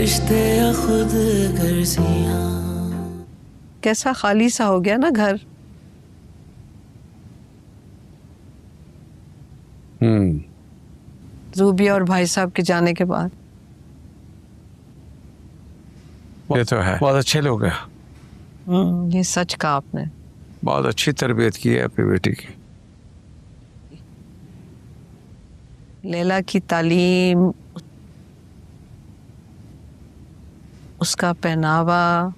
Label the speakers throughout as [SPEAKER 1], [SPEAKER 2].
[SPEAKER 1] रिश्ते या खुद गर्जियां।
[SPEAKER 2] कैसा खाली सा हो गया ना घर। रूबिया और भाई साहब के जाने के बाद।
[SPEAKER 3] ये तो है, बहुत अच्छे लोग हैं।
[SPEAKER 2] ये सच कहा आपने।
[SPEAKER 3] बहुत अच्छी तरबियत की है अपनी बेटी की।
[SPEAKER 2] लैला की तालीम, उसका पहनावा,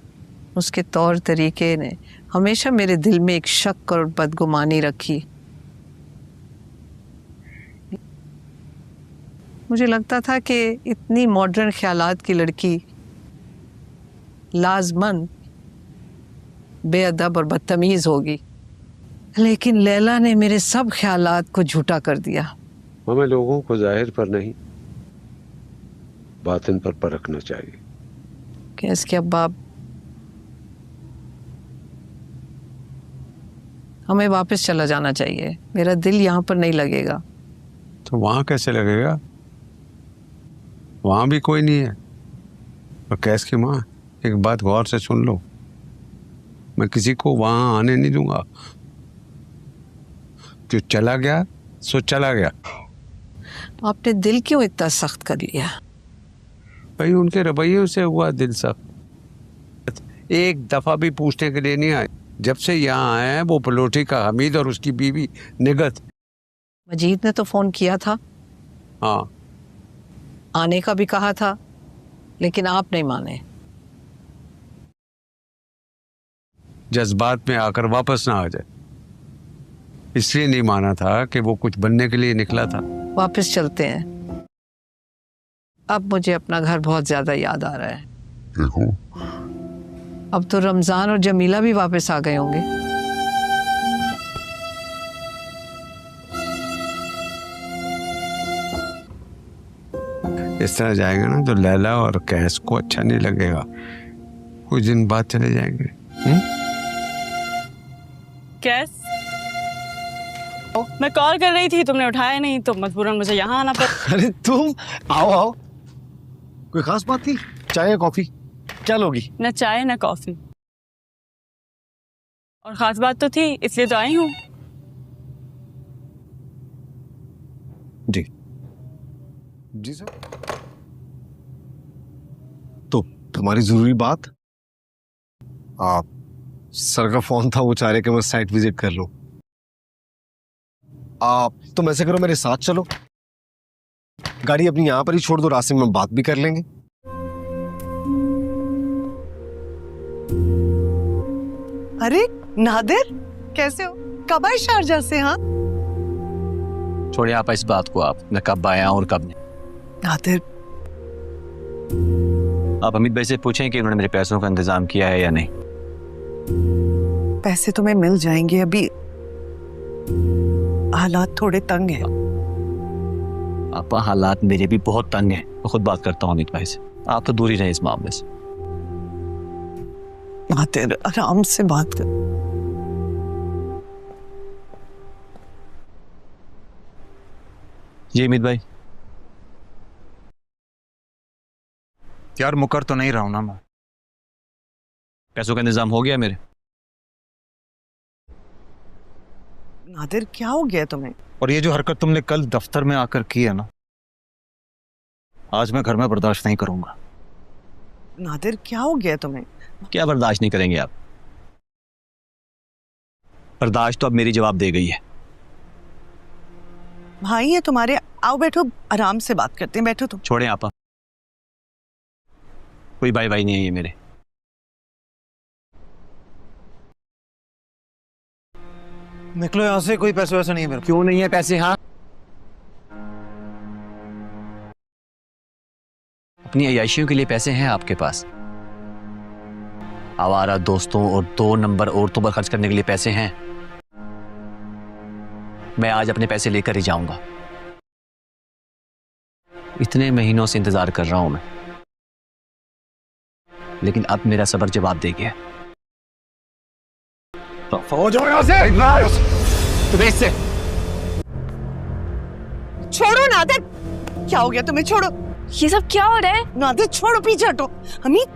[SPEAKER 2] उसके तौर तरीके ने हमेशा मेरे दिल में एक शक और बदगुमानी रखी। मुझे लगता था कि इतनी मॉडर्न ख्यालात की लड़की लाजमन बेअदब और बदतमीज होगी, लेकिन लैला ने मेरे सब ख्यालात को झूठा कर दिया।
[SPEAKER 3] हमें लोगों को जाहिर पर नहीं, बातिन पर परखना चाहिए।
[SPEAKER 2] कि इसके अब्बा हमें वापस चला जाना चाहिए, मेरा दिल यहाँ पर नहीं लगेगा।
[SPEAKER 3] तो वहां कैसे लगेगा? वहां भी कोई नहीं है। और कैस की माँ, एक बात गौर से सुन लो, मैं किसी को वहां आने नहीं दूंगा। जो चला गया सो चला गया।
[SPEAKER 2] तो आपने दिल क्यों इतना सख्त कर लिया?
[SPEAKER 3] भाई उनके रवैयों से हुआ दिल सख्त। एक दफा भी पूछने के लिए नहीं आए। जब से यहाँ आए हैं वो पलोठी का हमीद और उसकी बीवी निगत।
[SPEAKER 2] मजीद ने तो फोन किया था,
[SPEAKER 3] हाँ,
[SPEAKER 2] आने का भी कहा था, लेकिन आप नहीं माने।
[SPEAKER 3] जज्बात में आकर वापस ना आ जाए, इसलिए नहीं माना था कि वो कुछ बनने के लिए निकला था।
[SPEAKER 2] वापस चलते हैं। अब मुझे अपना घर बहुत ज्यादा याद आ रहा है।
[SPEAKER 3] देखो,
[SPEAKER 2] अब तो रमजान और जमीला भी वापस आ गए होंगे।
[SPEAKER 3] इस तरह जाएगा ना तो लैला और कैस को अच्छा नहीं लगेगा। कुछ दिन बाद चले जाएंगे।
[SPEAKER 4] कैस, मैं कॉल कर रही थी, तुमने उठाया नहीं तो मजबूरन मुझे यहाँ आना पड़ा।
[SPEAKER 5] अरे तुम आओ आओ, कोई खास बात थी? चाय या कॉफी क्या लोगी?
[SPEAKER 4] न चाय न कॉफी। और खास बात तो थी, इसलिए तो आई हूँ।
[SPEAKER 5] जी जी सर। तो तुम्हारी जरूरी बात? आप सर का फोन था, वो चाह रहे कि मैं साइट विजिट कर लूं। आप तुम ऐसे करो, मेरे साथ चलो, गाड़ी अपनी यहां पर ही छोड़ दो, रास्ते में बात भी कर लेंगे।
[SPEAKER 6] अरे नादिर, कैसे हो? कब आए शारजा से? हाँ
[SPEAKER 7] छोड़िए आप इस बात को। आप मैं कब आया और कब नहीं।
[SPEAKER 6] नादिर,
[SPEAKER 7] आप अमित भाई से पूछें कि उन्होंने मेरे पैसों का इंतजाम किया है या नहीं।
[SPEAKER 6] पैसे तुम्हें मिल जाएंगे, अभी हालात थोड़े तंग हैं।
[SPEAKER 7] आप हालात मेरे भी बहुत तंग हैं। मैं खुद बात करता हूँ अमित भाई से, आप तो दूर ही रहे इस मामले से।
[SPEAKER 6] नादिर आराम से बात कर।
[SPEAKER 7] जी अमित भाई।
[SPEAKER 8] यार मुकर तो नहीं रहा हूं ना मैं।
[SPEAKER 7] पैसों का इंतजाम हो गया मेरे।
[SPEAKER 6] नादिर क्या हो गया तुम्हें?
[SPEAKER 8] और ये जो हरकत तुमने कल दफ्तर में आकर की है ना, आज मैं घर में बर्दाश्त नहीं करूंगा।
[SPEAKER 6] नादिर क्या हो गया तुम्हें?
[SPEAKER 7] क्या बर्दाश्त नहीं करेंगे आप? बर्दाश्त तो अब मेरी जवाब दे गई है।
[SPEAKER 6] भाई है तुम्हारे, आओ बैठो, आराम से बात करते हैं, बैठो तुम।
[SPEAKER 7] छोड़ें आप, कोई भाई भाई नहीं है ये मेरे।
[SPEAKER 8] निकलो यहाँ से, कोई पैसे वैसे नहीं है मेरे।
[SPEAKER 7] क्यों नहीं है पैसे? हाँ, अपनी अय्याशियों के लिए पैसे हैं आपके पास। आवारा दोस्तों और 2 नंबर औरतों पर खर्च करने के लिए पैसे हैं। मैं आज अपने पैसे लेकर ही जाऊंगा। इतने महीनों से इंतजार कर रहा हूं मैं, लेकिन अब मेरा सब्र जवाब दे गया।
[SPEAKER 8] फौज हो यहाँ से।
[SPEAKER 7] तुम्हें इससे
[SPEAKER 6] छोड़ो नादिर, क्या हो गया तुम्हें? छोड़ो।
[SPEAKER 9] ये सब क्या हो रहा है?
[SPEAKER 6] नादिर छोड़ो, पीछे हटो। हमीद,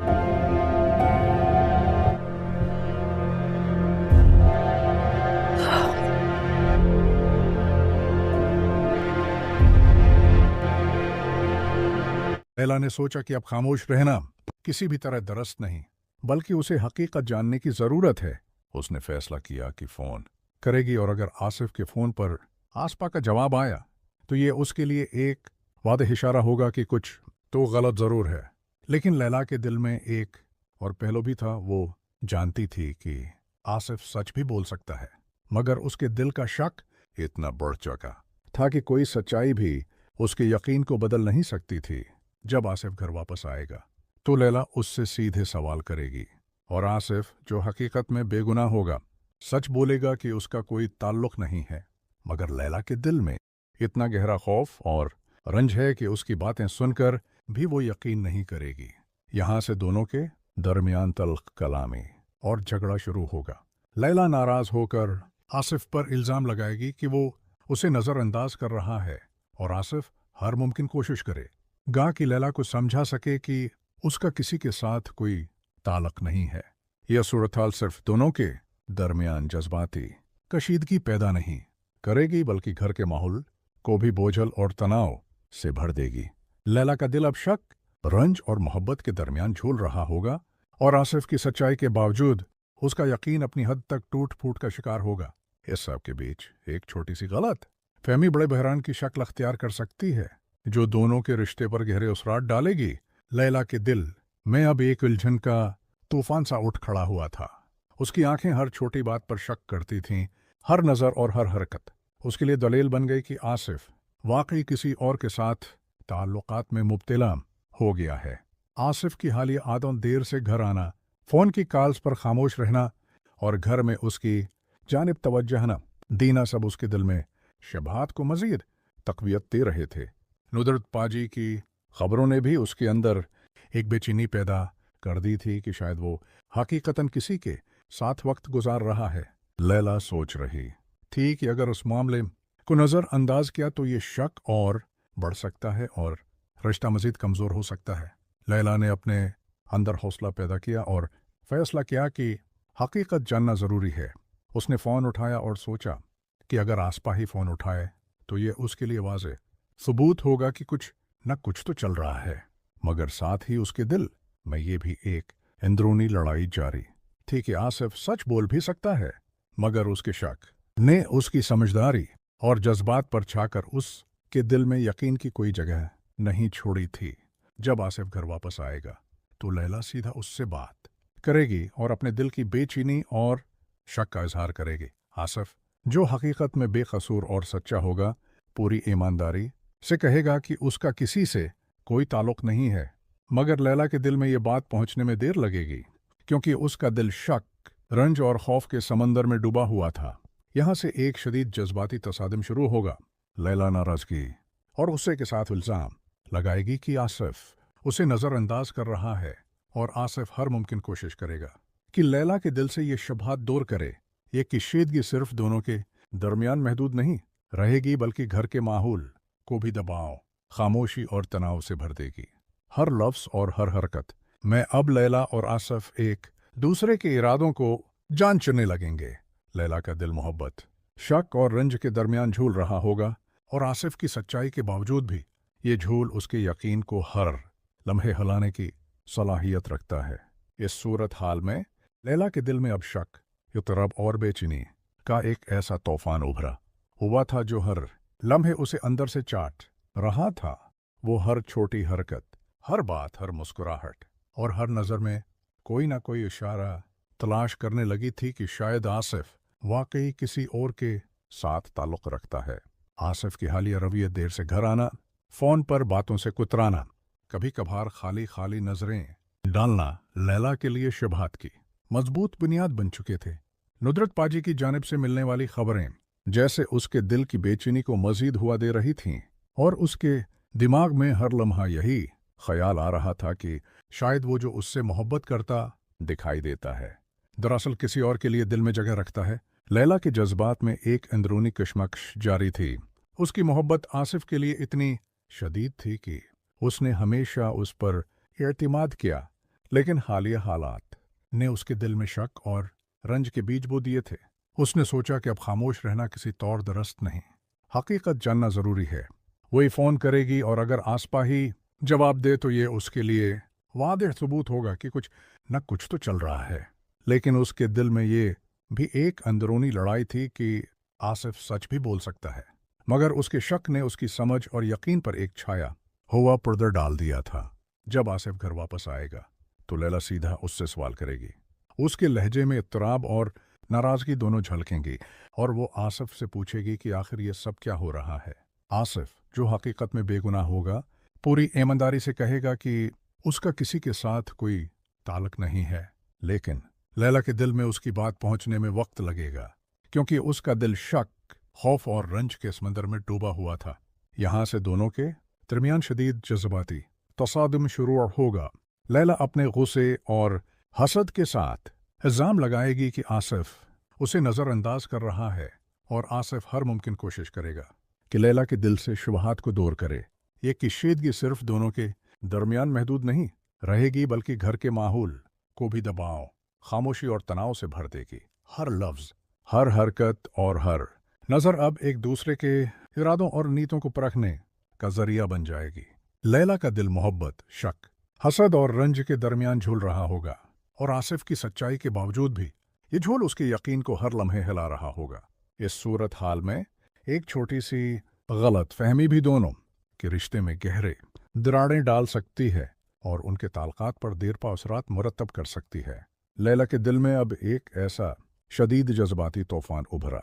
[SPEAKER 10] लैला ने सोचा कि अब खामोश रहना किसी भी तरह दुरुस्त नहीं, बल्कि उसे हकीकत जानने की जरूरत है। उसने फैसला किया कि फोन करेगी, और अगर आसिफ के फोन पर आसपा का जवाब आया तो ये उसके लिए एक वादे इशारा होगा कि कुछ तो गलत जरूर है। लेकिन लैला के दिल में एक और पहलू भी था। वो जानती थी कि आसिफ सच भी बोल सकता है, मगर उसके दिल का शक इतना बढ़ चुका था कि कोई सच्चाई भी उसके यकीन को बदल नहीं सकती थी। जब आसिफ घर वापस आएगा तो लैला उससे सीधे सवाल करेगी, और आसिफ, जो हकीकत में बेगुनाह होगा, सच बोलेगा कि उसका कोई ताल्लुक नहीं है। मगर लैला के दिल में इतना गहरा खौफ और रंज है कि उसकी बातें सुनकर भी वो यकीन नहीं करेगी। यहां से दोनों के दरमियान तल्ख कलामी और झगड़ा शुरू होगा। लैला नाराज होकर आसिफ पर इल्जाम लगाएगी कि वो उसे नजरअंदाज कर रहा है, और आसिफ हर मुमकिन कोशिश करेगा कि लैला को समझा सके कि उसका किसी के साथ कोई ताल्लुक नहीं है। यह सूरत-हाल सिर्फ दोनों के दरमियान जज्बाती कशीदगी पैदा नहीं करेगी, बल्कि घर के माहौल को भी बोझल और तनाव से भर देगी। लैला का दिल अब शक, रंज और मोहब्बत के दरमियान झूल रहा होगा, और आसिफ की सच्चाई के बावजूद उसका यकीन अपनी हद तक टूट फूट का शिकार होगा। इस सब के बीच एक छोटी सी गलत फहमी बड़े बहरान की शक्ल अख्तियार कर सकती है, जो दोनों के रिश्ते पर गहरे असरात डालेगी। लैला के दिल में अब एक उलझन का तूफान सा उठ खड़ा हुआ था। उसकी आंखें हर छोटी बात पर शक करती थीं, हर नज़र और हर हरकत उसके लिए दलील बन गई कि आसिफ वाकई किसी और के साथ ताल्लुकात में मुब्तला हो गया है। आसिफ की हालिया आदत, देर से घर आना, फ़ोन की कॉल्स पर खामोश रहना और घर में उसकी जानिब तवज्जो न देना, सब उसके दिल में शबहात को मज़ीद तक़वियत दे रहे थे। नुदरत पाजी की खबरों ने भी उसके अंदर एक बेचैनी पैदा कर दी थी कि शायद वो हकीकतन किसी के साथ वक्त गुजार रहा है। लैला सोच रही थी कि अगर उस मामले को नज़रअंदाज किया तो ये शक और बढ़ सकता है और रिश्ता मज़ीद कमज़ोर हो सकता है। लैला ने अपने अंदर हौसला पैदा किया और फैसला किया कि हकीकत जानना ज़रूरी है। उसने फ़ोन उठाया और सोचा कि अगर आसपा ही फ़ोन उठाए तो ये उसके लिए वाज़े सबूत होगा कि कुछ न कुछ तो चल रहा है। मगर साथ ही उसके दिल में ये भी एक अंदरूनी लड़ाई जारी थी कि आसिफ सच बोल भी सकता है, मगर उसके शक ने उसकी समझदारी और जज्बात पर छाकर उसके दिल में यकीन की कोई जगह नहीं छोड़ी थी। जब आसिफ घर वापस आएगा तो लैला सीधा उससे बात करेगी और अपने दिल की बेचैनी और शक का इजहार करेगी। आसिफ, जो हकीकत में बेकसूर और सच्चा होगा, पूरी ईमानदारी से कहेगा कि उसका किसी से कोई ताल्लुक नहीं है। मगर लैला के दिल में ये बात पहुंचने में देर लगेगी, क्योंकि उसका दिल शक, रंज और खौफ के समंदर में डूबा हुआ था। यहां से एक शदीद जज्बाती तसादम शुरू होगा। लैला नाराजगी और गुस्से के साथ इल्जाम लगाएगी कि आसिफ उसे नज़रअंदाज कर रहा है, और आसिफ हर मुमकिन कोशिश करेगा कि लैला के दिल से ये शबहात दूर करे। ये कशीदगी सिर्फ दोनों के दरमियान महदूद नहीं रहेगी, बल्कि घर के माहौल को भी दबाव, खामोशी और तनाव से भर देगी। हर लफ्ज़ और हर हरकत में अब लैला और आसिफ एक दूसरे के इरादों को जान चुनने लगेंगे। लैला का दिल मोहब्बत, शक और रंज के दरमियान झूल रहा होगा, और आसिफ की सच्चाई के बावजूद भी ये झूल उसके यकीन को हर लम्हे हिलाने की सलाहियत रखता है। इस सूरत हाल में लैला के दिल में अब शक, इतराब और बेचैनी का एक ऐसा तूफान उभरा हुआ था जो हर लम्हे उसे अंदर से चाट रहा था। वो हर छोटी हरकत, हर बात, हर मुस्कुराहट और हर नज़र में कोई ना कोई इशारा तलाश करने लगी थी कि शायद आसिफ वाकई किसी और के साथ ताल्लुक़ रखता है। आसिफ की हालिया रवैया, देर से घर आना, फ़ोन पर बातों से कुतराना, कभी कभार खाली खाली नजरें डालना लैला के लिए शबहात की मजबूत बुनियाद बन चुके थे। नुदरत पाजी की जानिब से मिलने वाली खबरें जैसे उसके दिल की बेचैनी को मजीद हुआ दे रही थीं, और उसके दिमाग में हर लम्हा यही ख्याल आ रहा था कि शायद वो जो उससे मोहब्बत करता दिखाई देता है, दरअसल किसी और के लिए दिल में जगह रखता है। लैला के जज्बात में एक अंदरूनी कशमकश जारी थी। उसकी मोहब्बत आसिफ के लिए इतनी शदीद थी कि उसने हमेशा उस पर एतमाद किया, लेकिन हालिया हालात ने उसके दिल में शक और रंज के बीज बो दिए थे। उसने सोचा कि अब खामोश रहना किसी तौर दरस्त नहीं, हकीकत जानना ज़रूरी है। वही फ़ोन करेगी और अगर आसपा ही जवाब दे तो ये उसके लिए वादह सबूत होगा कि कुछ न कुछ तो चल रहा है। लेकिन उसके दिल में ये भी एक अंदरूनी लड़ाई थी कि आसिफ सच भी बोल सकता है, मगर उसके शक ने उसकी समझ और यकीन पर एक छाया हुआ पर्दा डाल दिया था। जब आसिफ घर वापस आएगा तो लैला सीधा उससे सवाल करेगी। उसके लहजे में इत्तराब और नाराज़गी दोनों झलकेंगी और वो आसिफ से पूछेगी कि आखिर ये सब क्या हो रहा है। आसिफ, जो हकीकत में बेगुनाह होगा, पूरी ईमानदारी से कहेगा कि उसका किसी के साथ कोई ताल्लुक नहीं है। लेकिन लैला के दिल में उसकी बात पहुंचने में वक्त लगेगा, क्योंकि उसका दिल शक, खौफ और रंज के समंदर में डूबा हुआ था। यहाँ से दोनों के दरमियान शदीद जज्बाती तसादुम शुरू होगा। लैला अपने गुस्से और हसद के साथ इल्ज़ाम लगाएगी कि आसिफ उसे नज़रअंदाज कर रहा है, और आसिफ हर मुमकिन कोशिश करेगा कि लैला के दिल से शुबहात को दूर करे। ये कशीदगी सिर्फ दोनों के दरमियान महदूद नहीं रहेगी, बल्कि घर के माहौल को भी दबाव, खामोशी और तनाव से भर देगी। हर लफ्ज़, हर हरकत और हर नज़र अब एक दूसरे के इरादों और नीतों को परखने का जरिया बन जाएगी। लैला का दिल मोहब्बत, शक, हसद और रंज के दरमियान झूल रहा होगा, और आसिफ की सच्चाई के बावजूद भी ये झूल उसके यकीन को हर लम्हे हिला रहा होगा। इस सूरत हाल में एक छोटी सी गलत फहमी भी दोनों के रिश्ते में गहरे दरारें डाल सकती है और उनके ताल्लुकात पर देरपा असरात मुरतब कर सकती है। लैला के दिल में अब एक ऐसा शदीद जज्बाती तूफान उभरा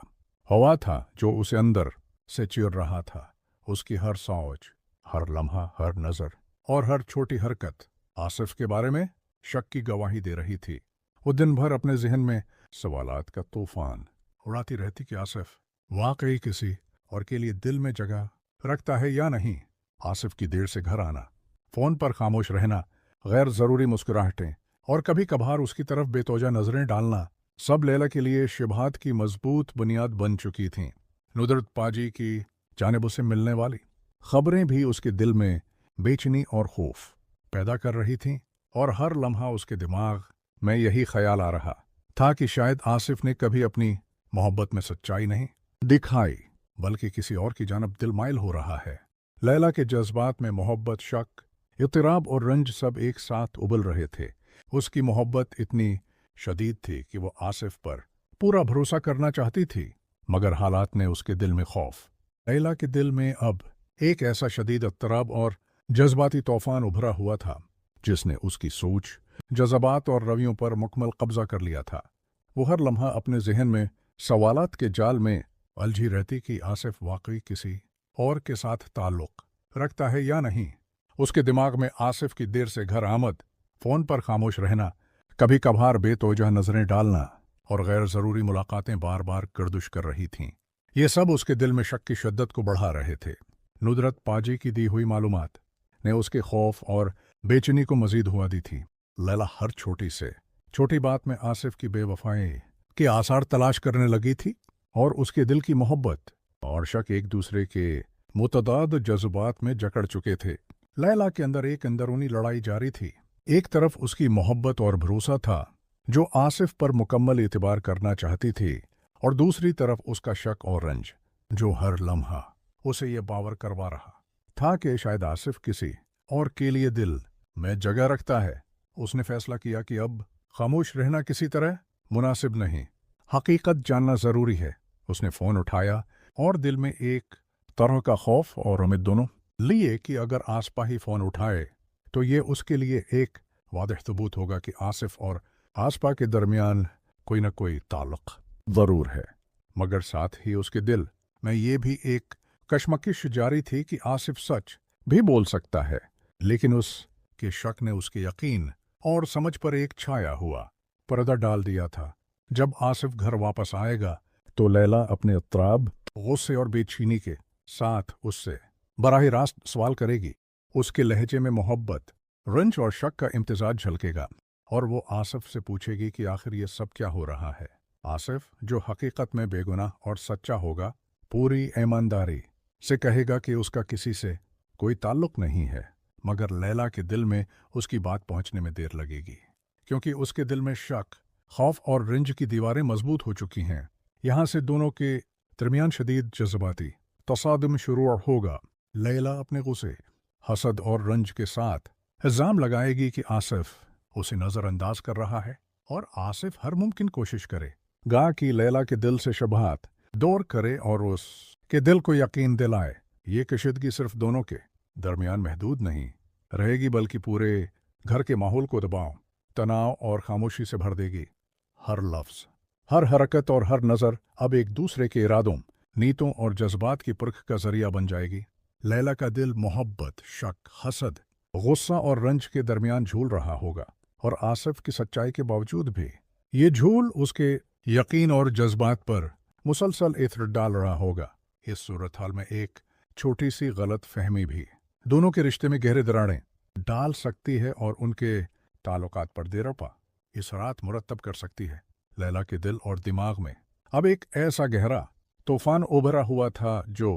[SPEAKER 10] हुआ था जो उसे अंदर से चीर रहा था। उसकी हर सोच, हर लम्हा, हर नज़र और हर छोटी हरकत आसिफ के बारे में शक की गवाही दे रही थी। वो दिन भर अपने जहन में सवालात का तूफान उड़ाती रहती कि आसिफ वाकई किसी और के लिए दिल में जगह रखता है या नहीं। आसिफ की देर से घर आना, फ़ोन पर खामोश रहना, गैर ज़रूरी मुस्कुराहटें और कभी कभार उसकी तरफ बेतौजा नज़रें डालना, सब लैला के लिए शुबहात की मजबूत बुनियाद बन चुकी थीं। नुदरत पाजी की जानिब उसे मिलने वाली खबरें भी उसके दिल में बेचैनी और खौफ पैदा कर रही थीं, और हर लम्हा उसके दिमाग में यही ख्याल आ रहा था कि शायद आसिफ ने कभी अपनी मोहब्बत में सच्चाई नहीं दिखाई, बल्कि किसी और की जानब दिल माइल हो रहा है। लैला के जज्बात में मोहब्बत, शक, इत्तराब और रंज सब एक साथ उबल रहे थे। उसकी मोहब्बत इतनी शदीद थी कि वो आसिफ पर पूरा भरोसा करना चाहती थी, मगर हालात ने उसके दिल में खौफ। लैला के दिल में अब एक ऐसा शदीद इत्तराब और जज्बाती तूफान उभरा हुआ था जिसने उसकी सोच, जज्बात और रवियों पर मुकम्मल कब्जा कर लिया था। वो हर लम्हा अपने जहन में सवालात के जाल में उलझी रहती कि आसिफ वाकई किसी और के साथ ताल्लुक रखता है या नहीं। उसके दिमाग में आसिफ की देर से घर आमद, फ़ोन पर खामोश रहना, कभी कभार बेतौजह नज़रें डालना और गैर ज़रूरी मुलाकातें बार बार गर्दिश कर रही थीं। ये सब उसके दिल में शक की शिद्दत को बढ़ा रहे थे। नुदरत पाजी की दी हुई मालूमात ने उसके खौफ और बेचैनी को मजीद हुआ दी थी। लैला हर छोटी से छोटी बात में आसिफ की बेवफाई के आसार तलाश करने लगी थी, और उसके दिल की मोहब्बत और शक एक दूसरे के मुतदाद जज्बात में जकड़ चुके थे। लैला के अंदर एक अंदरूनी लड़ाई जारी थी। एक तरफ उसकी मोहब्बत और भरोसा था जो आसिफ पर मुकम्मल एतबार करना चाहती थी, और दूसरी तरफ उसका शक और रंज जो हर लम्हा उसे ये बावर करवा रहा था कि शायद आसिफ किसी और के लिए दिल में जगह रखता है। उसने फैसला किया कि अब खामोश रहना किसी तरह मुनासिब नहीं, हकीकत जानना ज़रूरी है। उसने फ़ोन उठाया और दिल में एक तरह का खौफ और उम्मीद दोनों लिए कि अगर आसपा ही फ़ोन उठाए तो ये उसके लिए एक वादह सबूत होगा कि आसिफ और आसपा के दरमियान कोई न कोई ताल्लुक ज़रूर है। मगर साथ ही उसके दिल में ये भी एक कशमकश जारी थी कि आसिफ सच भी बोल सकता है। लेकिन उसके शक ने उसके यकीन और समझ पर एक छाया हुआ पर्दा डाल दिया था। जब आसिफ घर वापस आएगा तो लैला अपने इत्तराब, गुस्से और बेचैनी के साथ उससे बराह रास्त सवाल करेगी। उसके लहजे में मोहब्बत, रंज और शक का इम्तिजाज झलकेगा, और वो आसिफ से पूछेगी कि आखिर ये सब क्या हो रहा है। आसिफ, जो हकीकत में बेगुनाह और सच्चा होगा, पूरी ईमानदारी से कहेगा कि उसका किसी से कोई ताल्लुक नहीं है, मगर लैला के दिल में उसकी बात पहुंचने में देर लगेगी, क्योंकि उसके दिल में शक, खौफ और रिंज की दीवारें मजबूत हो चुकी हैं। यहाँ से दोनों के दरमियान शदीद जज्बाती तसादुम शुरू होगा। लैला अपने गुस्से, हसद और रंज के साथ इल्जाम लगाएगी कि आसिफ उसे नज़रअंदाज कर रहा है और आसिफ हर मुमकिन कोशिश करे गा कि लैला के दिल से शबहात दूर करे और उसके दिल को यकीन दिलाए। ये कशीदगी सिर्फ दोनों के दरमियान महदूद नहीं रहेगी, बल्कि पूरे घर के माहौल को दबाव, तनाव और खामोशी से भर देगी। हर लफ्ज़, हर हरकत और हर नज़र अब एक दूसरे के इरादों, नीतों और जज्बात की परख का जरिया बन जाएगी। लैला का दिल मोहब्बत, शक, हसद, गुस्सा और रंज के दरमियान झूल रहा होगा, और आसिफ की सच्चाई के बावजूद भी ये झूल उसके यकीन और जज्बात पर मुसलसल इत्र डाल रहा होगा। इस सूरत हाल में एक छोटी सी गलत फहमी भी दोनों के रिश्ते में गहरे दरारें डाल सकती है और उनके ताल्लुकात पर देरपा इसरात मुरतब कर सकती है। लैला के दिल और दिमाग में अब एक ऐसा गहरा तूफान उभरा हुआ था जो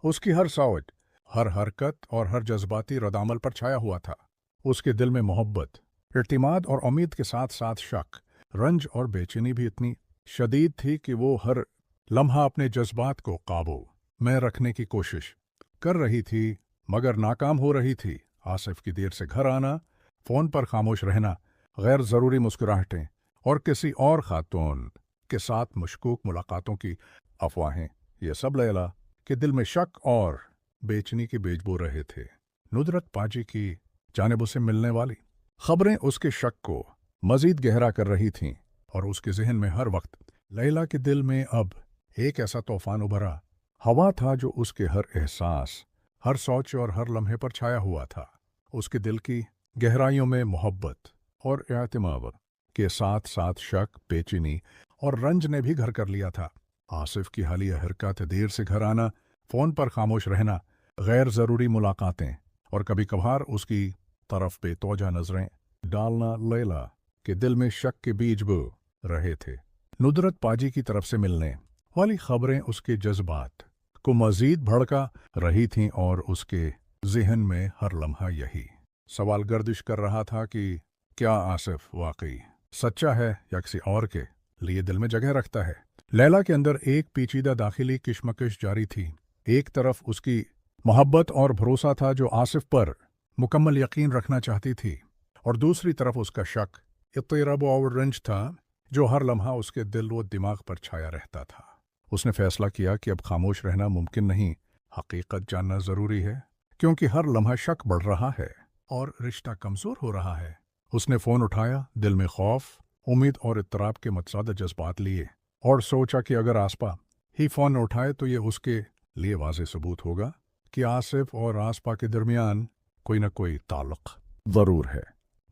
[SPEAKER 10] उसकी हर सोच, हर हरकत और हर जज्बाती रदामल पर छाया हुआ था। उसके दिल में मोहब्बत, इत्मीनान और उम्मीद के साथ साथ शक, रंज और बेचैनी भी इतनी शदीद थी कि वो हर लम्हा अपने जज्बात को काबू में रखने की कोशिश कर रही थी, मगर नाकाम हो रही थी। आसिफ की देर से घर आना, फ़ोन पर खामोश रहना, गैर ज़रूरी मुस्कुराहटें और किसी और खातून के साथ मशकूक मुलाकातों की अफवाहें, ये सब लैला के दिल में शक और बेचैनी के बीज बो रहे थे। नुदरत पाजी की जानिब से मिलने वाली खबरें उसके शक को मजीद गहरा कर रही थीं, और उसके जहन में हर वक्त लैला के दिल में अब एक ऐसा तूफान उभरा हवा था जो उसके हर एहसास, हर सोच और हर लम्हे पर छाया हुआ था। उसके दिल की गहराइयों में मोहब्बत और एतमाद के साथ साथ शक, बेचैनी और रंज ने भी घर कर लिया था। आसिफ की हालिया हरकत, देर से घर आना, फ़ोन पर खामोश रहना, गैर ज़रूरी मुलाकातें और कभी कभार उसकी तरफ बेतौजा नजरें डालना लैला के दिल में शक के बीज बो रहे थे। नुदरत पाजी की तरफ से मिलने वाली खबरें उसके जज्बात को मजीद भड़का रही थीं, और उसके जहन में हर लम्हा यही सवाल गर्दिश कर रहा था कि क्या आसिफ वाकई सच्चा है या किसी और के लिए दिल में जगह रखता है। लैला के अंदर एक पेचीदा दाखिली किशमकश जारी थी। एक तरफ उसकी मोहब्बत और भरोसा था जो आसिफ पर मुकम्मल यकीन रखना चाहती थी, और दूसरी तरफ उसका शक, इत्तिराब और रंज था जो हर लम्हा उसके दिल व दिमाग पर छाया रहता था। उसने फैसला किया कि अब खामोश रहना मुमकिन नहीं, हकीकत जानना ज़रूरी है, क्योंकि हर लम्हा शक बढ़ रहा है और रिश्ता कमज़ोर हो रहा है। उसने फ़ोन उठाया, दिल में खौफ, उम्मीद और इत्तराब के मतसाद जज्बात लिए, और सोचा कि अगर आसपा ही फ़ोन उठाए तो ये उसके लिए वाज़ेह सबूत होगा कि आसिफ और आसपा के दरमियान कोई न कोई ताल्लुक़ ज़रूर है।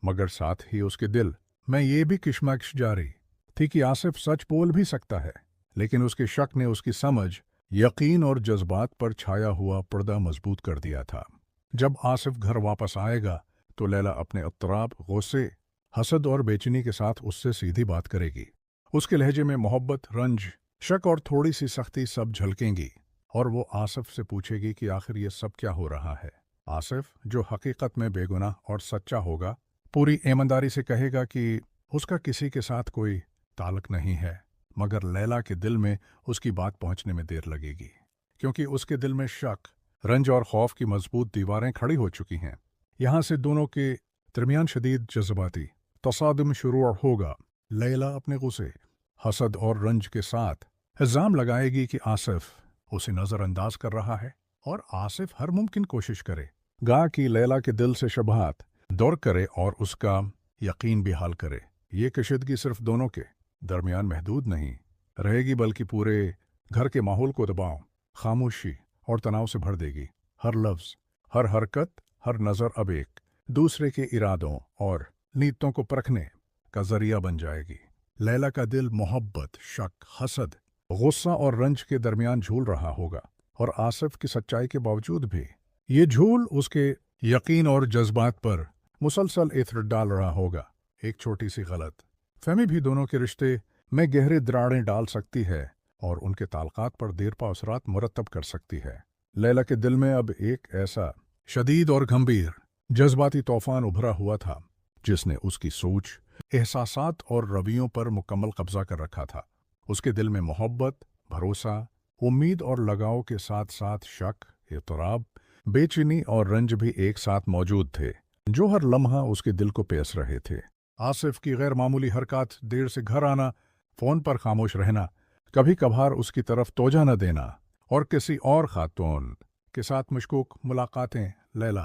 [SPEAKER 10] मगर साथ ही उसके दिल में ये भी किशमकश जारी थी कि आसिफ सच बोल भी सकता है, लेकिन उसके शक ने उसकी समझ, यकीन और जज्बात पर छाया हुआ पर्दा मजबूत कर दिया था। जब आसिफ घर वापस आएगा तो लैला अपने इत्तराब, गुस्से, हसद और बेचैनी के साथ उससे सीधी बात करेगी। उसके लहजे में मोहब्बत, रंज, शक और थोड़ी सी सख्ती सब झलकेंगी, और वो आसिफ से पूछेगी कि आखिर ये सब क्या हो रहा है। आसिफ, जो हकीकत में बेगुनाह और सच्चा होगा, पूरी ईमानदारी से कहेगा कि उसका किसी के साथ कोई ताल्लुक नहीं है, मगर लैला के दिल में उसकी बात पहुंचने में देर लगेगी, क्योंकि उसके दिल में शक, रंज और खौफ की मजबूत दीवारें खड़ी हो चुकी हैं। यहाँ से दोनों के दरमियान शदीद जज्बाती तसादुम शुरू होगा। लैला अपने गुस्से, हसद और रंज के साथ इल्जाम लगाएगी कि आसिफ उसे नज़रअंदाज कर रहा है, और आसिफ हर मुमकिन कोशिश करे गा कि लैला के दिल से शबहात दूर करे और उसका यकीन भी हाल करे। ये कशीदगी सिर्फ दोनों के दरमियान महदूद नहीं रहेगी, बल्कि पूरे घर के माहौल को दबाव, खामोशी और तनाव से भर देगी। हर लफ्ज़, हर हरकत, हर नज़र अब एक दूसरे के इरादों और नीतों को परखने का जरिया बन जाएगी। लैला का दिल मोहब्बत, शक, हसद, गुस्सा और रंज के दरमियान झूल रहा होगा, और आसिफ की सच्चाई के बावजूद भी ये झूल उसके यकीन और जज्बात पर मुसलसल इत्र डाल रहा होगा। एक छोटी सी गलत फहमी भी दोनों के रिश्ते में गहरे दरारें डाल सकती है और उनके ताल्लुकात पर देरपा असरात मुरतब कर सकती है। लैला के दिल में अब एक ऐसा शदीद और गंभीर जज्बाती तूफान उभरा हुआ था जिसने उसकी सोच, एहसासात और रवैयों पर मुकम्मल कब्जा कर रखा था। उसके दिल में मोहब्बत, भरोसा, उम्मीद और लगाव के साथ साथ शक, इत्तराब, बेचैनी और रंज भी एक साथ मौजूद थे, जो हर लम्हा उसके दिल को पेस रहे थे। आसिफ की गैर मामूली हरकत, देर से घर आना, फ़ोन पर खामोश रहना, कभी कभार उसकी तरफ तोजा न देना और किसी और खातून के साथ मशकूक मुलाकातें लैला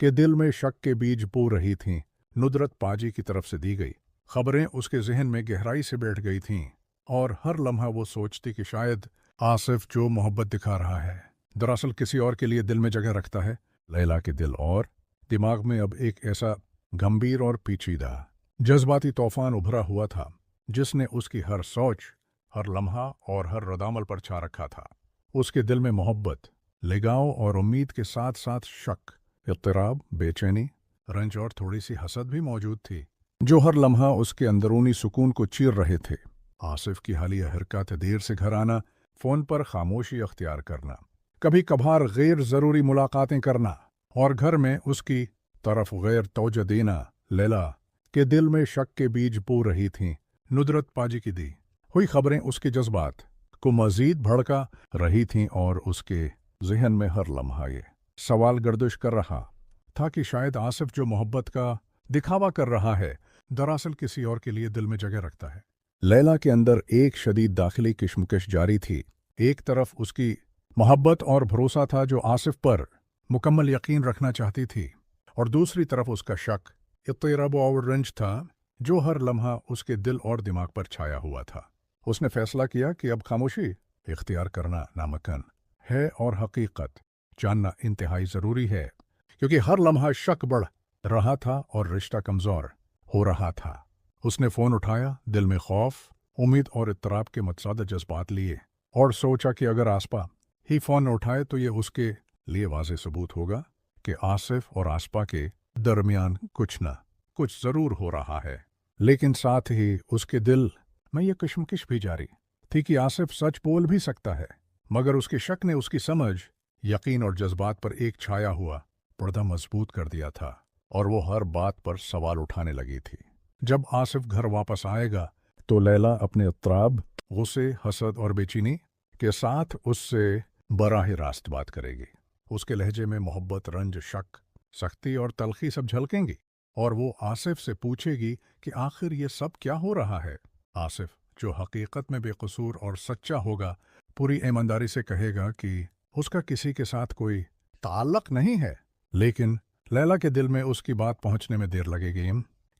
[SPEAKER 10] के दिल में शक के बीज बो रही थीं। नुदरत पाजी की तरफ से दी गई खबरें उसके जहन में गहराई से बैठ गई थीं और हर लम्हा वो सोचती कि शायद आसिफ जो मोहब्बत दिखा रहा है दरअसल किसी और के लिए दिल में जगह रखता है। लैला के दिल और दिमाग में अब एक ऐसा गंभीर और पेचीदा जज्बाती तूफान उभरा हुआ था जिसने उसकी हर सोच, हर लम्हा और हर रदामल पर छा रखा था। उसके दिल में मोहब्बत, लगाव और उम्मीद के साथ साथ शक, इत्तराब, बेचैनी, रंज और थोड़ी सी हसद भी मौजूद थी, जो हर लम्हा उसके अंदरूनी सुकून को चीर रहे थे। आसिफ की हालिया हरकत, देर से घर आना, फ़ोन पर खामोशी अख्तियार करना, कभी कभार गैर ज़रूरी मुलाकातें करना और घर में उसकी तरफ गैर तवज्जो देना लैला के दिल में शक के बीज बो रही थीं। नुदरत पाजी की दी हुई खबरें उसके जज्बात को मज़ीद भड़का रही थीं और उसके जहन में हर लम्हा ये सवाल गर्दिश कर रहा था कि शायद आसिफ जो मोहब्बत का दिखावा कर रहा है दरअसल किसी और के लिए दिल में जगह रखता है। लैला के अंदर एक शदीद दाखिली किशमकश जारी थी। एक तरफ उसकी मोहब्बत और भरोसा था जो आसिफ पर मुकम्मल यकीन रखना चाहती थी और दूसरी तरफ उसका शक, इत्तराब और रंज था जो हर लम्हा उसके दिल और दिमाग पर छाया हुआ था। उसने फैसला किया कि अब खामोशी इख्तियार करना नामुमकिन है और हकीकत जानना इंतहाई ज़रूरी है, क्योंकि हर लम्हा शक बढ़ रहा था और रिश्ता कमज़ोर हो रहा था। उसने फ़ोन उठाया, दिल में खौफ, उम्मीद और इत्तराब के मतसाद जज्बात लिए और सोचा कि अगर आसपा ही फ़ोन उठाए तो ये उसके लिए वाज़ेह सबूत होगा कि आसिफ और आसपा के दरमियान कुछ न कुछ ज़रूर हो रहा है। लेकिन साथ ही उसके दिल में ये कशमकश भी जारी थी कि आसिफ सच बोल भी सकता है, मगर उसके शक ने उसकी समझ, यकीन और जज्बात पर एक छाया हुआ पर्दा मजबूत कर दिया था और वो हर बात पर सवाल उठाने लगी थी। जब आसिफ घर वापस आएगा तो लैला अपने इत्तराब, गुस्से, हसद और बेचैनी के साथ उससे बराह रास्त बात करेगी। उसके लहजे में मोहब्बत, रंज, शक, सख्ती और तलखी सब झलकेंगी और वो आसिफ से पूछेगी कि आखिर ये सब क्या हो रहा है। आसिफ, जो हकीकत में बेकसूर और सच्चा होगा, पूरी ईमानदारी से कहेगा कि उसका किसी के साथ कोई ताल्लुक नहीं है। लेकिन लैला के दिल में उसकी बात पहुंचने में देर लगेगी,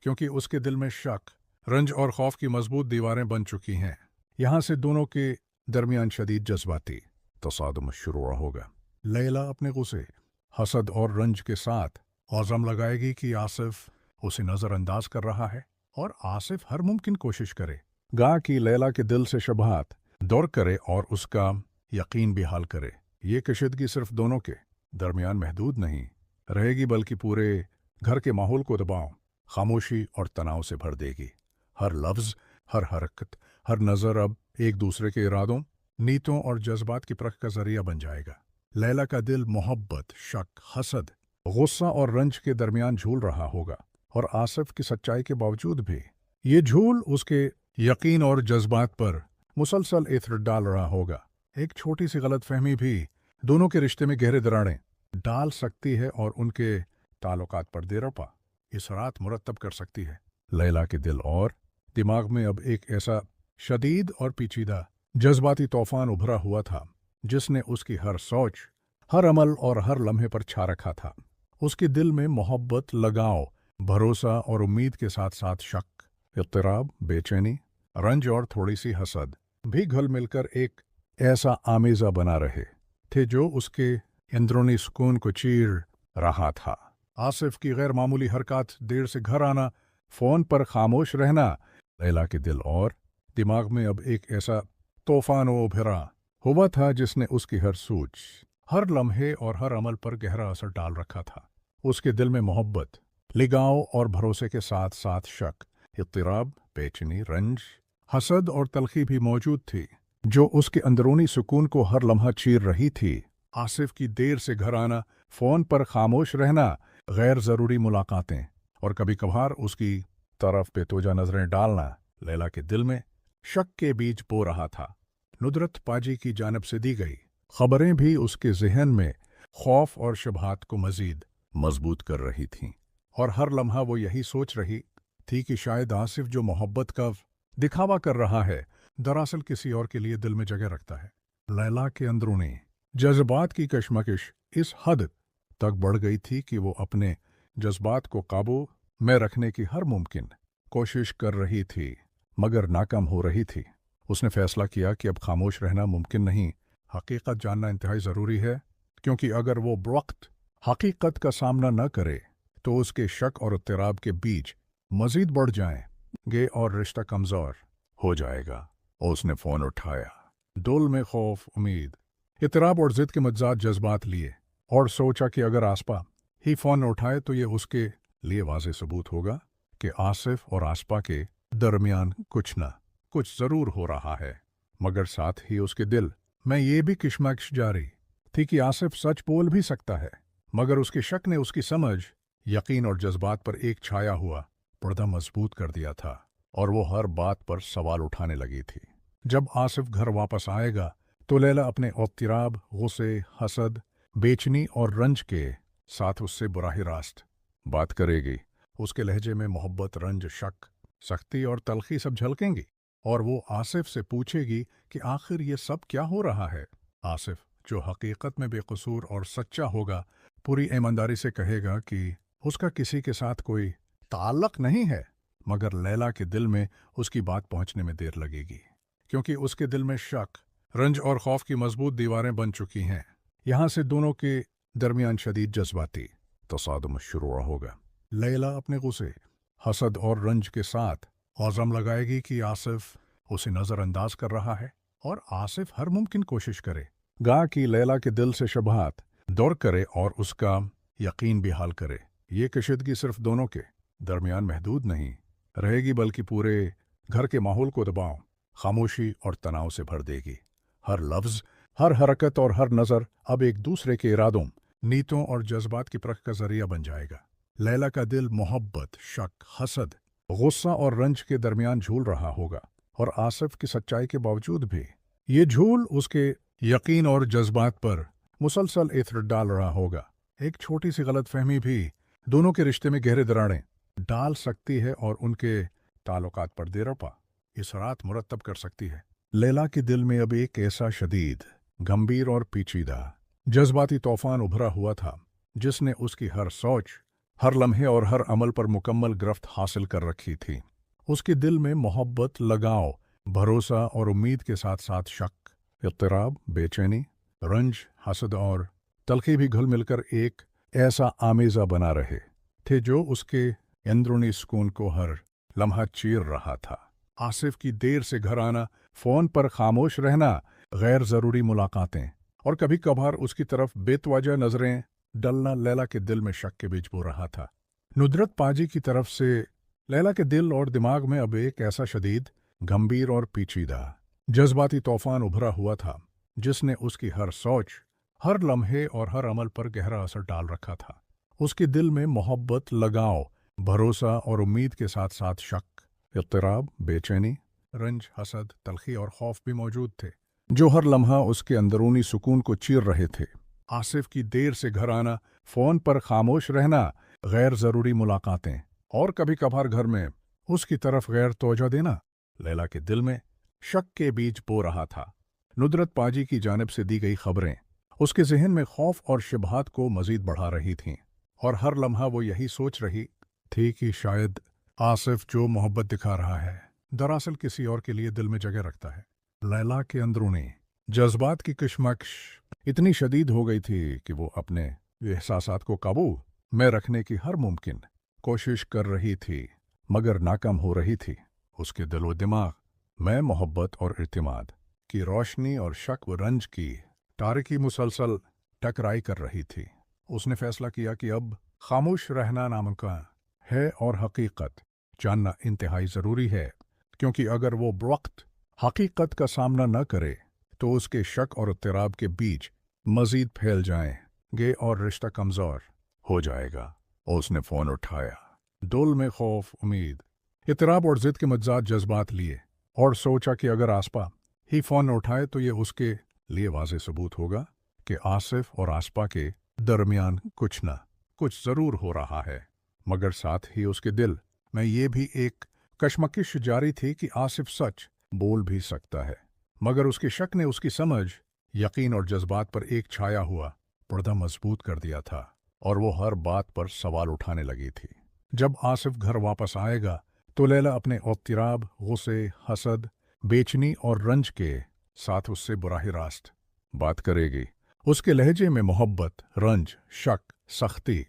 [SPEAKER 10] क्योंकि उसके दिल में शक, रंज और खौफ की मजबूत दीवारें बन चुकी हैं। यहाँ से दोनों के दरमियान शदीद जज्बाती तसादुम शुरू होगा। लैला अपने गुस्से, हसद और रंज के साथ औज़म लगाएगी कि आसिफ उसे नज़रअंदाज कर रहा है और आसिफ हर मुमकिन कोशिश करे गा कि लैला के दिल से शबहात दौर करे और उसका यकीन भी हाल करे। ये कशीदगी सिर्फ दोनों के दरमियान महदूद नहीं रहेगी, बल्कि पूरे घर के माहौल को दबाव, खामोशी और तनाव से भर देगी। हर लफ्ज़, हर हरकत, हर नज़र अब एक दूसरे के इरादों, नीतों और जज्बात की परख का जरिया बन जाएगा। लैला का दिल मोहब्बत, शक, हसद, गुस्सा और रंज के दरमियान झूल रहा होगा और आसिफ की सच्चाई के बावजूद भी ये झूल उसके यकीन और जज्बात पर मुसलसल इत्र डाल रहा होगा। एक छोटी सी गलतफहमी भी दोनों के रिश्ते में गहरे दरारें डाल सकती है और उनके ताल्लुकात पर देरपा इसरात मुरतब कर सकती है। लैला के दिल और दिमाग में अब एक ऐसा शदीद और पेचीदा जज्बाती तूफान उभरा हुआ था जिसने उसकी हर सोच, हर अमल और हर लम्हे पर छा रखा था। उसके दिल में मोहब्बत, लगाव, भरोसा और उम्मीद के साथ साथ शक, इत्तराब, बेचैनी, रंज और थोड़ी सी हसद भी घुल मिलकर एक ऐसा आमेज़ा बना रहे थे जो उसके अंदरूनी सुकून को चीर रहा था। आसिफ की गैर मामूली हरकत, देर से घर आना, फ़ोन पर खामोश रहना, लैला के दिल और दिमाग में अब एक ऐसा तूफान उभरा हुआ था जिसने उसकी हर सोच, हर लम्हे और हर अमल पर गहरा असर डाल रखा था। उसके दिल में मोहब्बत, लगाव और भरोसे के साथ साथ शक, इत्तराब, बेचैनी, रंज, हसद और तलखी भी मौजूद थी, जो उसके अंदरूनी सुकून को हर लम्हा चीर रही थी। आसिफ की देर से घर आना, फ़ोन पर खामोश रहना, गैर ज़रूरी मुलाकातें और कभी कभार उसकी तरफ बेतोजा नजरें डालना लैला के दिल में शक के बीज बो रहा था। नुदरत पाजी की जानिब से दी गई खबरें भी उसके जहन में खौफ और शुबहात को मजीद मजबूत कर रही थीं, और हर लम्हा वो यही सोच रही थी कि शायद आसिफ जो मोहब्बत का दिखावा कर रहा है दरअसल किसी और के लिए दिल में जगह रखता है। लैला के अंदरूनी जज्बात की कशमकश इस हद तक बढ़ गई थी कि वो अपने जज्बात को काबू में रखने की हर मुमकिन कोशिश कर रही थी, मगर नाकाम हो रही थी। उसने फैसला किया कि अब खामोश रहना मुमकिन नहीं, हकीकत जानना इंतहाई ज़रूरी है, क्योंकि अगर वो वक्त हकीकत का सामना न करे तो उसके शक और इत्तराब के बीज मजीद बढ़ जाएंगे और रिश्ता कमज़ोर हो जाएगा। और उसने फ़ोन उठाया। दिल में खौफ, उम्मीद, इत्तराब और ज़िद के मज्जाद जज्बात लिए और सोचा कि अगर आसपा ही फ़ोन उठाए तो ये उसके लिए वाज़ेह सबूत होगा कि आसिफ और आसपा के दरमियान कुछ न कुछ ज़रूर हो रहा है। मगर साथ ही उसके दिल में ये भी किशमकश जारी थी कि आसिफ सच बोल भी सकता है, मगर उसके शक ने उसकी समझ, यकीन और जज्बात पर एक छाया हुआ पर्दा मजबूत कर दिया था, और वो हर बात पर सवाल उठाने लगी थी। जब आसिफ घर वापस आएगा तो लैला अपने इत्तराब, गुस्से, हसद, बेचनी और रंज के साथ उससे बुराह रास्त बात करेगी। उसके लहजे में मोहब्बत, रंज, शक, सख्ती और तलखी सब झलकेंगी, और वो आसिफ से पूछेगी कि आखिर ये सब क्या हो रहा है। आसिफ, जो हकीकत में बेकसूर और सच्चा होगा, पूरी ईमानदारी से कहेगा कि उसका किसी के साथ कोई ताल्लुक नहीं है, मगर लैला के दिल में उसकी बात पहुंचने में देर लगेगी, क्योंकि उसके दिल में शक, रंज और खौफ की मजबूत दीवारें बन चुकी हैं। यहां से दोनों के दरमियान शदीद जज्बाती तसादुम शुरू होगा। लैला अपने गुस्से, हसद और रंज के साथ औज़म लगाएगी कि आसिफ उसे नज़रअंदाज कर रहा है, और आसिफ हर मुमकिन कोशिश करे गा कि लैला के दिल से शबहात दूर करे और उसका यकीन भी हाल करे। ये कशीदगी सिर्फ दोनों के दरमियान महदूद नहीं रहेगी, बल्कि पूरे घर के माहौल को दबाव, खामोशी और तनाव से भर देगी। हर लफ्ज़, हर हरकत और हर नज़र अब एक दूसरे के इरादों, नीतों और जज्बात की परख का जरिया बन जाएगा। लैला का दिल मोहब्बत, शक, हसद, गुस्सा और रंज के दरमियान झूल रहा होगा, और आसिफ की सच्चाई के बावजूद भी ये झूल उसके यकीन और जज्बात पर मुसलसल इत्र डाल रहा होगा। एक छोटी सी गलतफहमी भी दोनों के रिश्ते में गहरे दरारें डाल सकती है और उनके ताल्लुकात पर देरपा इस रात मुरतब कर सकती है। लैला के दिल में अब एक ऐसा शदीद, गंभीर और पेचीदा जज्बाती तूफान उभरा हुआ था, जिसने उसकी हर सोच, हर लम्हे और हर अमल पर मुकम्मल गिरफ्त हासिल कर रखी थी। उसके दिल में मोहब्बत, लगाव, भरोसा और उम्मीद के साथ साथ शक, इत्तराब, बेचैनी, रंज, हसद और तलखी भी घुल मिलकर एक ऐसा आमेज़ा बना रहे थे जो उसके अंदरूनी सुकून को हर लम्हा चीर रहा था। आसिफ की देर से घर आना, फ़ोन पर खामोश रहना, गैर ज़रूरी मुलाकातें और कभी कभार उसकी तरफ बेतवजह नज़रें डलना लैला के दिल में शक के बीज बो रहा था। नुदरत पाजी की तरफ से लैला के दिल और दिमाग में अब एक ऐसा शदीद, गंभीर और पेचीदा जज्बाती तूफान उभरा हुआ था, जिसने उसकी हर सोच, हर लम्हे और हर अमल पर गहरा असर डाल रखा था। उसके दिल में मोहब्बत, लगाव, भरोसा और उम्मीद के साथ साथ शक, इत्तराब, बेचैनी, रंज, हसद, तलखी और खौफ भी मौजूद थे, जो हर लम्हा उसके अंदरूनी सुकून को चीर रहे थे। आसिफ की देर से घर आना, फ़ोन पर खामोश रहना, गैर ज़रूरी मुलाकातें और कभी कभार घर में उसकी तरफ गैर तवज्जो देना लैला के दिल में शक के बीज बो रहा था। नुदरत पाजी की जानिब से दी गई खबरें उसके जहन में खौफ और शुबहात को मजीद बढ़ा रही थीं, और हर लम्हा वो यही सोच रही थी कि शायद आसिफ जो मोहब्बत दिखा रहा है दरअसल किसी और के लिए दिल में जगह रखता है। लैला के अंदरूनी जज्बात की कशमकश इतनी शदीद हो गई थी कि वो अपने एहसासात को काबू में रखने की हर मुमकिन कोशिश कर रही थी, मगर नाकाम हो रही थी। उसके दिल व दिमाग में मोहब्बत और इत्मीनान की रोशनी और शक व रंज की तारीकी मुसलसल टकराई कर रही थी। उसने फैसला किया कि अब खामोश रहना नामुमकिन है और हकीकत जानना इंतहाई ज़रूरी है, क्योंकि अगर वो वक्त हकीकत का सामना न करे तो उसके शक और इत्तराब के बीज मजीद फैल जाएंगे और रिश्ता कमज़ोर हो जाएगा। और उसने फ़ोन उठाया। दिल में खौफ, उम्मीद, इतराब और ज़िद के मज्जाद जज्बात लिए और सोचा कि अगर आसपा ही फ़ोन उठाए तो ये उसके लिए वाज़ेह सबूत होगा कि आसिफ और आसपा के दरमियान कुछ न कुछ ज़रूर हो रहा है। मगर साथ ही उसके दिल में ये भी एक कशमकश जारी थी कि आसिफ सच बोल भी सकता है। मगर उसके शक ने उसकी समझ, यकीन और जज्बात पर एक छाया हुआ पर्दा मजबूत कर दिया था और वो हर बात पर सवाल उठाने लगी थी। जब आसिफ घर वापस आएगा तो लैला अपने औतिराब, गुस्से, हसद, बेचनी और रंज के साथ उससे बुराह रास्त बात करेगी। उसके लहजे में मोहब्बत, रंज, शक, सख्ती,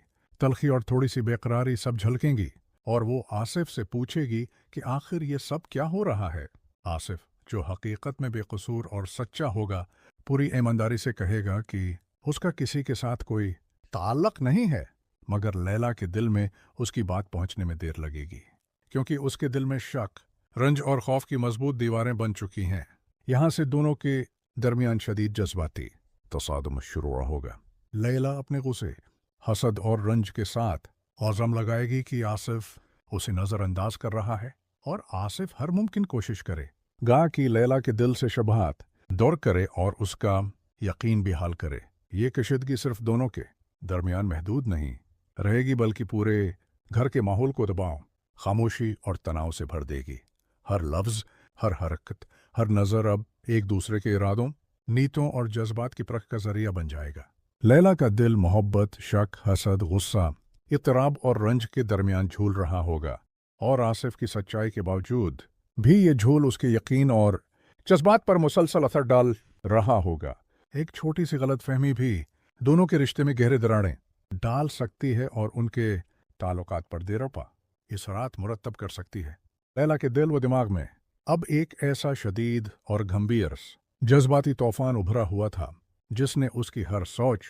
[SPEAKER 10] तलखी और थोड़ी सी बेकरारी सब झलकेंगी और वो आसिफ से पूछेगी कि आखिर ये सब क्या हो रहा है। आसिफ, जो हकीकत में बेकसूर और सच्चा होगा, पूरी ईमानदारी से कहेगा कि उसका किसी के साथ कोई ताल्लुक नहीं है। मगर लैला के दिल में उसकी बात पहुंचने में देर लगेगी, क्योंकि उसके दिल में शक, रंज और खौफ की मजबूत दीवारें बन चुकी हैं। यहां से दोनों के दरमियान शदीद जज्बाती तसादुम शुरू होगा। लैला अपने गुस्से, हसद और रंज के साथ औज़म लगाएगी कि आसिफ उसे नज़रअंदाज कर रहा है और आसिफ हर मुमकिन कोशिश करे गा कि लैला के दिल से शबहात दौर करे और उसका यकीन भी हाल करे। ये कशीदगी सिर्फ दोनों के दरमियान महदूद नहीं रहेगी, बल्कि पूरे घर के माहौल को दबाव, खामोशी और तनाव से भर देगी। हर लफ्ज़, हर हरकत, हर नज़र अब एक दूसरे के इरादों, नीतों और जज्बात की परख का जरिया बन जाएगा। लैला का दिल मोहब्बत, शक, हसद, गुस्सा, इत्तराब और रंज के दरमियान झूल रहा होगा और आसिफ की सच्चाई के बावजूद भी ये झूल उसके यकीन और जज्बात पर मुसलसल असर डाल रहा होगा। एक छोटी सी गलतफहमी भी दोनों के रिश्ते में गहरे दरारें डाल सकती है और उनके ताल्लुकात पर देरपा इस रात मुरतब कर सकती है। लैला के दिल व दिमाग में अब एक ऐसा शदीद और गंभीर जज्बाती तूफान उभरा हुआ था जिसने उसकी हर सोच,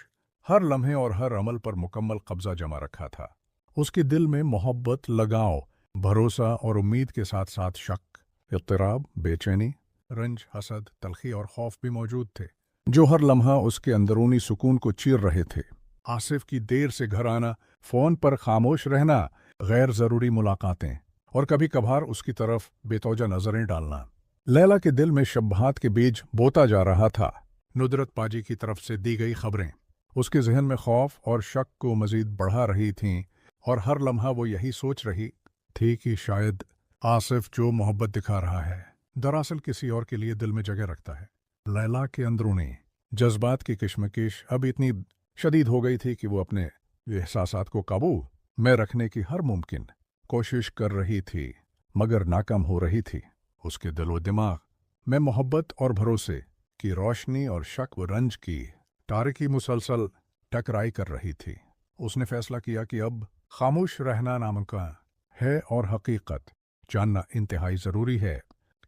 [SPEAKER 10] हर लम्हे और हर अमल पर मुकम्मल कब्जा जमा रखा था। उसके दिल में मोहब्बत, लगाव, भरोसा और उम्मीद के साथ साथ शक, इत्तराब, बेचैनी, रंज, हसद, तलखी और खौफ भी मौजूद थे, जो हर लम्हा उसके अंदरूनी सुकून को चीर रहे थे। आसिफ की देर से घर आना, फ़ोन पर खामोश रहना, गैर ज़रूरी मुलाकातें और कभी कभार उसकी तरफ बेतौजा नज़रें डालना लैला के दिल में शब्बात के बीज बोता जा रहा था। नुदरत पाजी की तरफ से दी गई खबरें उसके जहन में खौफ और शक को मज़ीद बढ़ा रही थीं और हर लम्हा वो यही सोच रही थी कि शायद आसिफ जो मोहब्बत दिखा रहा है दरअसल किसी और के लिए दिल में जगह रखता है। लैला के अंदरूनी जज्बात की किश्मकिश अब इतनी शदीद हो गई थी कि वो अपने एहसासात को काबू में रखने की हर मुमकिन कोशिश कर रही थी, मगर नाकाम हो रही थी। उसके दिल व दिमाग में मोहब्बत और भरोसे की रोशनी और शक व रंज की तारीकी मुसलसल टकराई कर रही थी। उसने फैसला किया कि अब खामोश रहना नामुमकिन है और हकीकत जानना इंतहाई ज़रूरी है,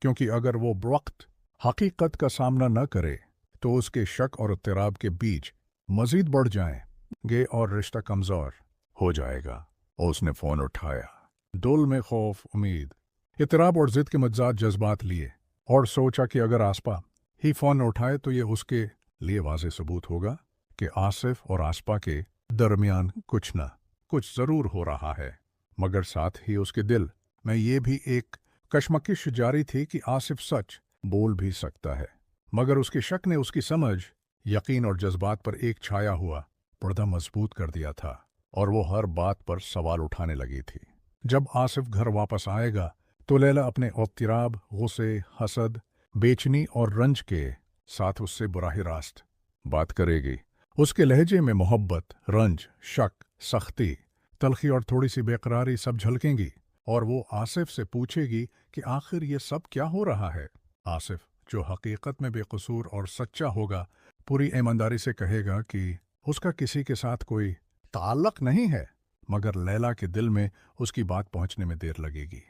[SPEAKER 10] क्योंकि अगर वो वक्त हकीकत का सामना न करे तो उसके शक और इत्तराब के बीज मज़ीद बढ़ जाएंगे और रिश्ता कमज़ोर हो जाएगा। और उसने फ़ोन उठाया। दिल में खौफ, उम्मीद, इत्तराब और ज़िद के मज्जाद जज्बात लिए और सोचा कि अगर आसपा ही फ़ोन उठाए तो ये उसके लिए वाज़ेह सबूत होगा कि आसिफ और आसपा के दरमियान कुछ न कुछ ज़रूर हो रहा है। मगर साथ ही उसके दिल में ये भी एक कशमकश जारी थी कि आसिफ सच बोल भी सकता है। मगर उसके शक ने उसकी समझ, यकीन और जज्बात पर एक छाया हुआ पर्दा मजबूत कर दिया था और वो हर बात पर सवाल उठाने लगी थी। जब आसिफ घर वापस आएगा तो लैला अपने औतिराब, गुस्से, हसद, बेचनी और रंज के साथ उससे बुराह रास्त बात करेगी। उसके लहजे में मोहब्बत, रंज, शक, सख्ती, तलखी और थोड़ी सी बेकरारी सब झलकेंगी और वो आसिफ से पूछेगी कि आखिर ये सब क्या हो रहा है। आसिफ, जो हकीकत में बेकसूर और सच्चा होगा, पूरी ईमानदारी से कहेगा कि उसका किसी के साथ कोई ताल्लुक नहीं है। मगर लैला के दिल में उसकी बात पहुंचने में देर लगेगी,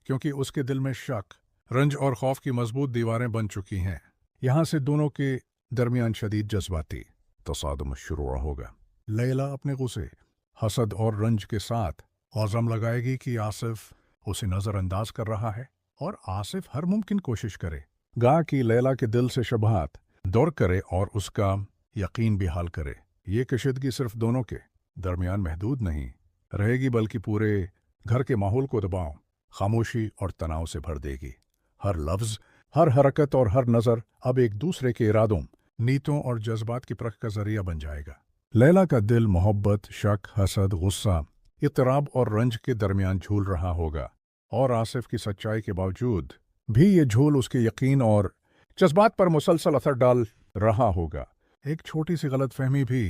[SPEAKER 10] क्योंकि उसके दिल में शक, रंज और खौफ की मजबूत दीवारें बन चुकी हैं। यहां से दोनों के दरमियान शदीद जज्बाती तसादुम शुरू होगा। लैला अपने गुस्से, हसद और रंज के साथ औज़म लगाएगी कि आसिफ उसे नज़रअंदाज कर रहा है और आसिफ हर मुमकिन कोशिश करे गा कि लैला के दिल से शबहात दौर करे और उसका यकीन भी हाल करे। ये कशीदगी सिर्फ दोनों के दरमियान महदूद नहीं रहेगी बल्कि पूरे घर के माहौल को दबाव, खामोशी और तनाव से भर देगी। हर लफ्ज, हर हरकत और हर नज़र अब एक दूसरे के इरादों, नीतों और जज्बात की परख का जरिया बन जाएगा। लैला का दिल मोहब्बत, शक, हसद, गुस्सा, इत्तराब और रंज के दरमियान झूल रहा होगा, और आसिफ की सच्चाई के बावजूद भी ये झूल उसके यकीन और जज्बात पर मुसलसल असर डाल रहा होगा। एक छोटी सी गलतफहमी भी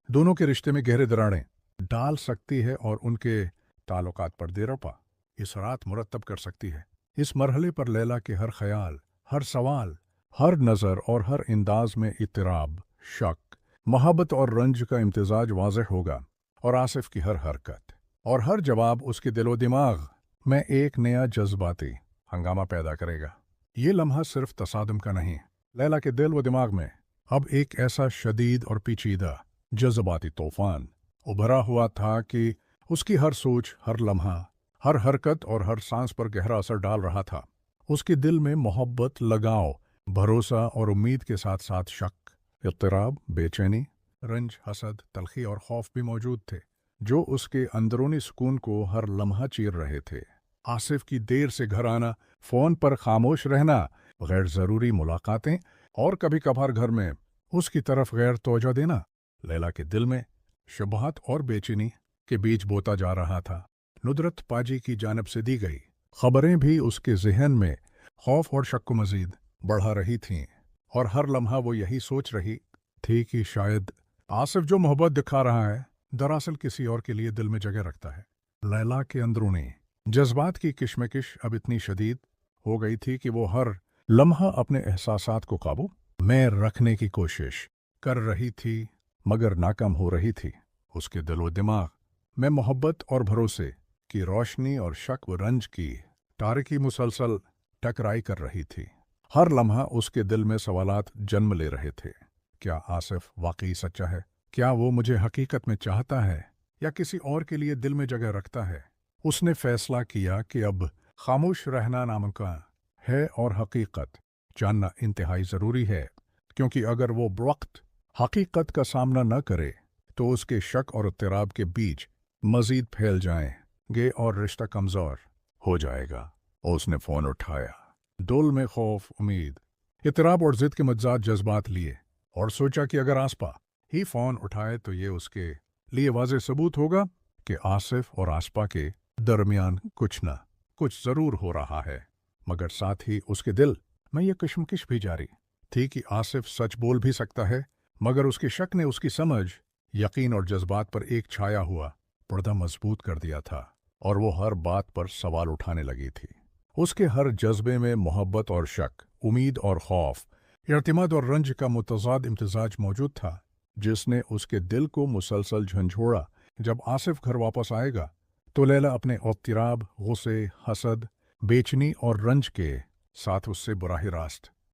[SPEAKER 10] दोनों के रिश्ते में गहरे दरारें डाल सकती है और उनके ताल्लुकात पर देरपा इसरात मुरतब कर सकती है। इस मरहले पर लैला के हर ख्याल, हर सवाल, हर नज़र और हर अंदाज में इत्तराब, शक, मोहब्बत और रंज का इम्तिजाज वाज़ेह होगा, और आसिफ की हर हरकत और हर जवाब उसके दिलो दिमाग में एक नया जज्बाती हंगामा पैदा करेगा। ये लम्हा सिर्फ तसादम का नहीं, लैला के दिल व दिमाग में अब एक ऐसा शदीद और पेचीदा जज्बाती तूफान उभरा हुआ था कि उसकी हर सोच, हर लम्हा, हर हरकत और हर सांस पर गहरा असर डाल रहा था। उसके दिल में मोहब्बत, लगाव, भरोसा और उम्मीद के साथ साथ शक, इत्तराब, बेचैनी, रंज, हसद, तलखी और खौफ भी मौजूद थे, जो उसके अंदरूनी सुकून को हर लम्हा चीर रहे थे। आसिफ की देर से घर आना, फ़ोन पर खामोश रहना, गैर ज़रूरी मुलाकातें और कभी कभार घर में उसकी तरफ गैर तवज्जो देना लैला के दिल में शुबहात और बेचैनी के बीच बोता जा रहा था। नुदरत पाजी की जानिब से दी गई खबरें भी उसके ज़हन में खौफ और शक को मज़ीद बढ़ा रही थीं, और हर लम्हा वो यही सोच रही थी कि शायद आसिफ जो मोहब्बत दिखा रहा है दरअसल किसी और के लिए दिल में जगह रखता है। लैला के अंदरूनी जज्बात की किशमकिश अब इतनी शदीद हो गई थी कि वो हर लम्हा अपने एहसासात को काबू में रखने की कोशिश कर रही थी, मगर नाकाम हो रही थी। उसके दिलो दिमाग में मोहब्बत और भरोसे की रोशनी और शक व रंज की तारीकी मुसलसल टकराई कर रही थी। हर लम्हा उसके दिल में सवालात जन्म ले रहे थे। क्या आसिफ वाकई सच्चा है? क्या वो मुझे हकीकत में चाहता है या किसी और के लिए दिल में जगह रखता है? उसने फैसला किया कि अब खामोश रहना नामुमकिन है और हकीकत जानना इंतहाई ज़रूरी है, क्योंकि अगर वो वक्त हकीकत का सामना न करे तो उसके शक और इत्तराब के बीच मज़ीद फैल जाएंगे और रिश्ता कमज़ोर हो जाएगा। उसने फ़ोन उठाया, दिल में खौफ, उम्मीद, इत्तराब और ज़िद के मज़ाद जज्बात लिए, और सोचा कि अगर आसपा ही फ़ोन उठाए तो ये उसके लिए वाज़ेह सबूत होगा कि आसिफ और आसपा के दरमियान कुछ न कुछ ज़रूर हो रहा है। मगर साथ ही उसके दिल में ये कशमकश भी जारी थी कि आसिफ सच बोल भी सकता है, मगर उसके शक ने उसकी समझ, यकीन और जज्बात पर एक छाया हुआ पर्दा मजबूत कर दिया था, और वो हर बात पर सवाल उठाने लगी थी। उसके हर जज्बे में मोहब्बत और शक, उम्मीद और खौफ, इर्तिमाद और रंज का मुतज़ाद इम्तिजाज मौजूद था, जिसने उसके दिल को मुसलसल झंझोड़ा। जब आसिफ घर वापस आएगा तो लैला अपने इत्तराब, गुस्से, हसद, बेचनी और रंज के साथ उससे बराह रास्त